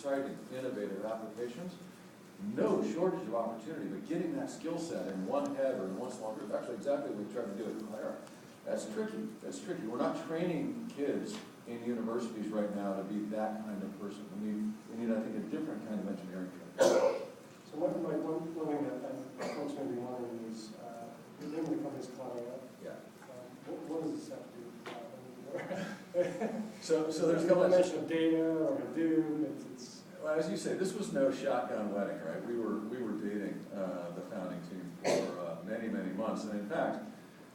exciting, innovative applications, no shortage of opportunity, but getting that skill set in one head or in one small group, actually exactly what we tried to do at Cloudera. That's tricky. That's tricky. We're not training kids in universities right now to be that kind of person. We need, I think, a different kind of engineering training. So one thing that folks may be wondering is, the name of the company is Cloudera. Yeah. What does this have to do with So there's a couple mention of data or Hadoop. Well, as you say, this was no shotgun wedding, right? We were dating the founding team for many months, and in fact,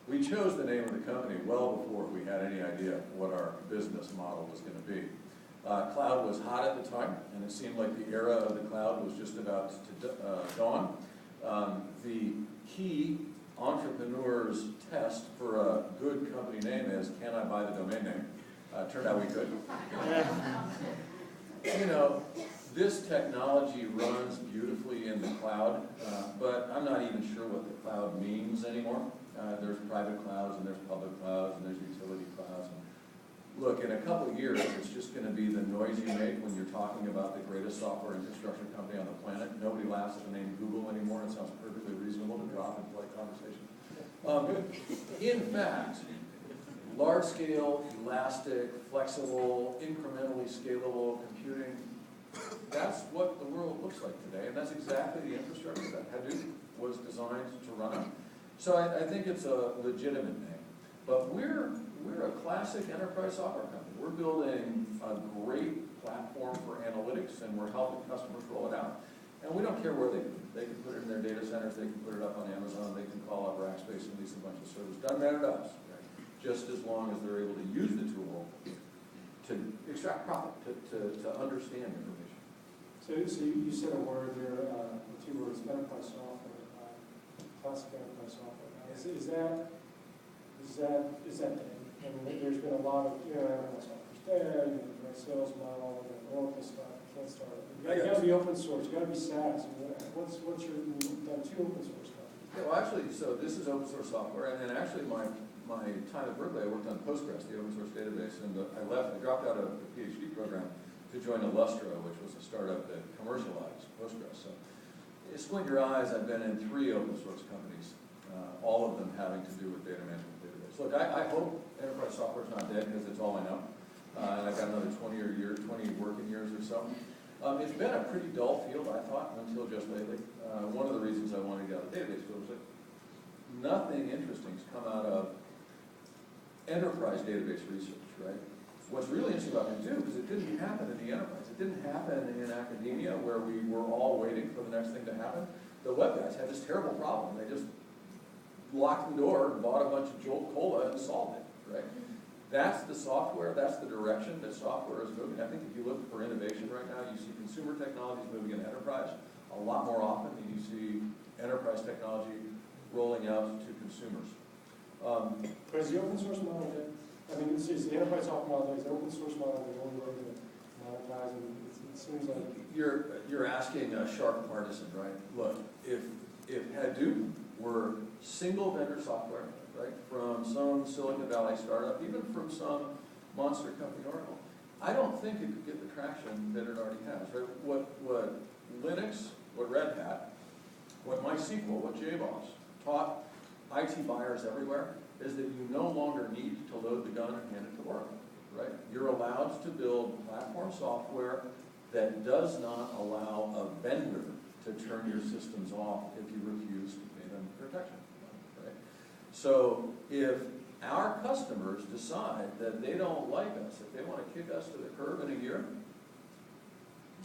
we chose the name of the company well before we had any idea what our business model was going to be. Cloud was hot at the time, and it seemed like the era of the cloud was just about to dawn. The key entrepreneur's test for a good company name is, can I buy the domain name? Turned out we could. You know, this technology runs beautifully in the cloud, but I'm not even sure what the cloud means anymore. There's private clouds, and there's public clouds, and there's utility clouds. Look, in a couple of years, it's just going to be the noise you make when you're talking about the greatest software infrastructure company on the planet. Nobody laughs at the name Google anymore. It sounds perfectly reasonable to drop in polite conversation. In fact, large-scale, elastic, flexible, incrementally scalable computing, that's what the world looks like today, and that's exactly the infrastructure that Hadoop was designed to run on. So I think it's a legitimate name. But we're a classic enterprise software company. We're building a great platform for analytics, and we're helping customers roll it out. And we don't care where they put it. They can put it in their data centers, they can put it up on Amazon, they can call up Rackspace and lease a bunch of servers. Doesn't matter to us, right? Just as long as they're able to use the tool to extract profit, to understand information. So you said a word there, the two words, enterprise software, classic enterprise software. Is that dead? I mean, there's been a lot of, enterprise software's dead, you know, sales model, Oracle stuff, can't start it. You got to be open source, you got to be SaaS. What's your, you've done two open source companies? Yeah, well, actually, so this is open source software, and then actually my time at Berkeley, I worked on Postgres, the open source database, and I dropped out of the PhD program to join Illustra, which was a startup that commercialized Postgres. So, you squint your eyes, I've been in 3 open source companies, all of them having to do with data management database. Look, I hope enterprise software is not dead, because it's all I know. And I've got another 20 working years or so. It's been a pretty dull field, I thought, until just lately. One of the reasons I wanted to get out of the database field was that nothing interesting has come out of enterprise database research, right? What's really interesting about Hadoop is it didn't happen in the enterprise. It didn't happen in academia where we were all waiting for the next thing to happen. The web guys had this terrible problem. They just locked the door and bought a bunch of Jolt Cola and solved it, right? That's the software, that's the direction that software is moving. I think if you look for innovation right now, you see consumer technologies moving into enterprise a lot more often than you see enterprise technology rolling out to consumers. But is the open source model dead? I mean, it's the enterprise software model, is the open source model the only way to monetize, and it seems like... You're asking a sharp partisan, right? Look, if Hadoop were single vendor software, right, from some Silicon Valley startup, even from some monster company, Oracle, I don't think it could get the traction that it already has, right? What Linux, what Red Hat, what MySQL, what JBoss taught IT buyers everywhere is that you no longer need to load the gun and hand it to Oracle, right? You're allowed to build platform software that does not allow a vendor to turn your systems off if you refuse to pay them protection, right? So if our customers decide that they don't like us, if they want to kick us to the curb in a year,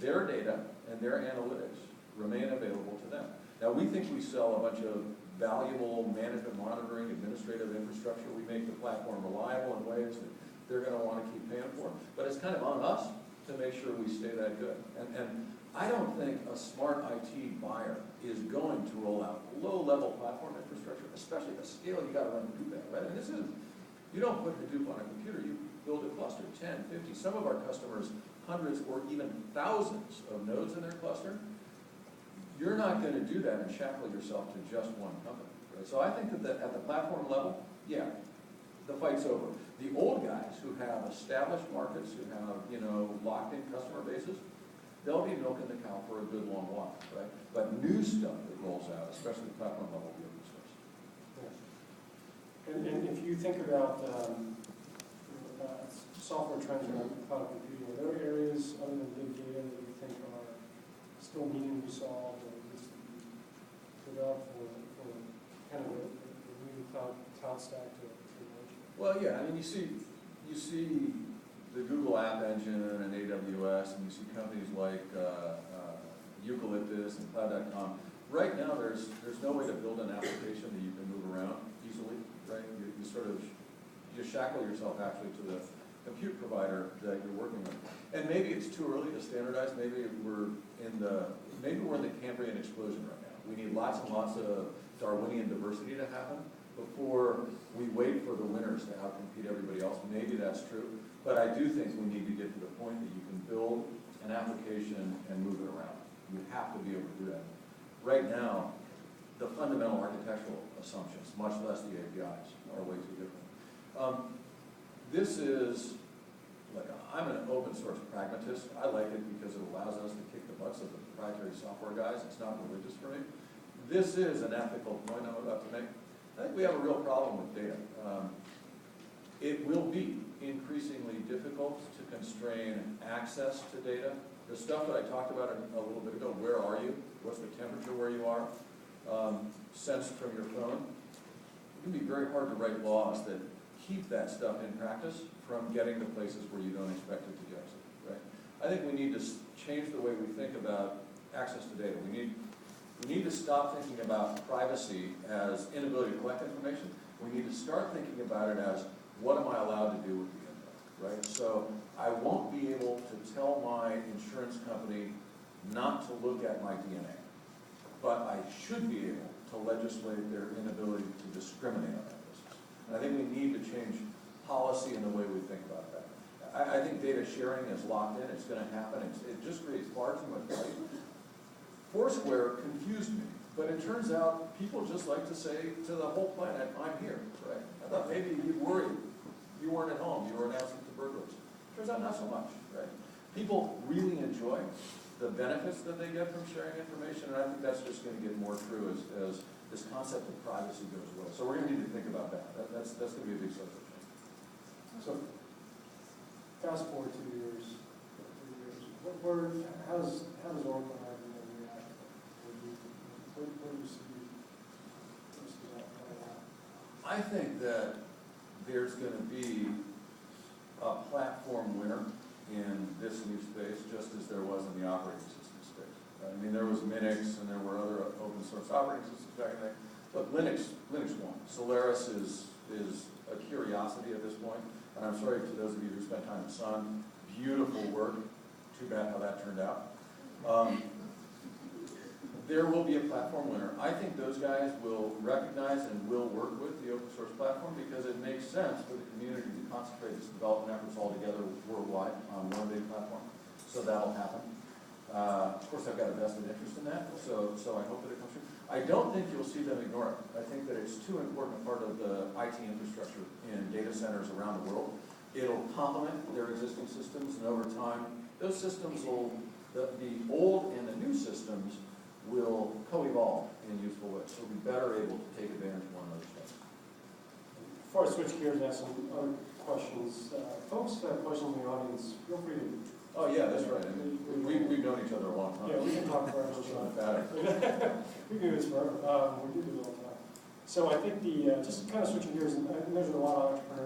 their data and their analytics remain available to them. Now, we think we sell a bunch of valuable management, monitoring, administrative infrastructure. We make the platform reliable in ways that they're going to want to keep paying for. But it's kind of on us to make sure we stay that good. And I don't think a smart IT buyer is going to roll out low-level platform infrastructure, especially at the scale you got to run Hadoop at, right? And this isn't, you don't put Hadoop on a computer, you build a cluster, 10, 50. Some of our customers, hundreds or even thousands of nodes in their cluster. You're not going to do that and shackle yourself to just one company, right? So I think that at the platform level, yeah, the fight's over. The old guys who have established markets, who have, locked-in customer bases, they'll milk in the cow for a good long while, right? But new stuff that rolls out, especially platform level, will be open source. Yeah. And if you think about software trends around cloud computing, are there areas other than big data that you think are still needing to be solved or needs to be developed for kind of the new cloud stack to emerge? Well, yeah, I mean, you see the Google App Engine and AWS, and you see companies like Eucalyptus and Cloud.com. Right now, there's no way to build an application that you can move around easily, right? You shackle yourself actually to the compute provider that you're working with. And maybe it's too early to standardize. Maybe we're in the Cambrian explosion right now. We need lots and lots of Darwinian diversity to happen before we wait for the winners to outcompete everybody else. Maybe that's true. But I do think we need to get to the point that you can build an application and move it around. You have to be able to do that. Right now, the fundamental architectural assumptions, much less the APIs, are way too different. This is, I'm an open source pragmatist. I like it because it allows us to kick the butts of the proprietary software guys. It's not religious for me. This is an ethical point I'm about to make. I think we have a real problem with data. It will be increasingly difficult to constrain access to data. The stuff that I talked about a little bit ago, where are you? What's the temperature where you are? Sensed from your phone. It can be very hard to write laws that keep that stuff in practice from getting to places where you don't expect it to get to, right? I think we need to change the way we think about access to data. We need to stop thinking about privacy as inability to collect information. We need to start thinking about it as, what am I allowed to do with the info, right? So I won't be able to tell my insurance company not to look at my DNA, but I should be able to legislate their inability to discriminate on that basis. And I think we need to change policy in the way we think about that. I think data sharing is locked in. It's going to happen. It just creates far too much value. Foursquare confused me, but it turns out people just like to say to the whole planet, I'm here, right? I thought maybe you'd worry. You weren't at home. You were announcing to burglars. Turns out not so much, right? People really enjoy the benefits that they get from sharing information, and I think that's just going to get more true as this concept of privacy goes away. So we're going to need to think about that. That's going to be a big social change. So fast forward 2 years, 3 years. How does Oracle have react? Where do you see that playing out? I think that there's going to be a platform winner in this new space, just as there was in the operating system space. I mean, there was Minix and there were other open source operating systems back then. But Linux won. Solaris is a curiosity at this point. And I'm sorry to those of you who spent time in Sun. Beautiful work. Too bad how that turned out. There will be a platform winner. I think those guys will recognize and will work with the open source platform because it makes sense for the community to concentrate its development efforts all together worldwide on one big platform. So that'll happen. Of course, I've got a vested interest in that, so I hope that it comes through. I don't think you'll see them ignore it. I think that it's too important a part of the IT infrastructure in data centers around the world. It'll complement their existing systems, and over time, those systems will, the old and the new systems will co-evolve in useful ways. So we'll be better able to take advantage of one another's stuff. Before I switch gears and ask some other questions, folks have questions in the audience, feel free to. Oh, yeah, that's right. I mean, we've known each other a long time. Yeah, we can talk forever. We can do this forever. We do this all the time. So I think just kind of switching gears, and there's a lot of entrepreneurs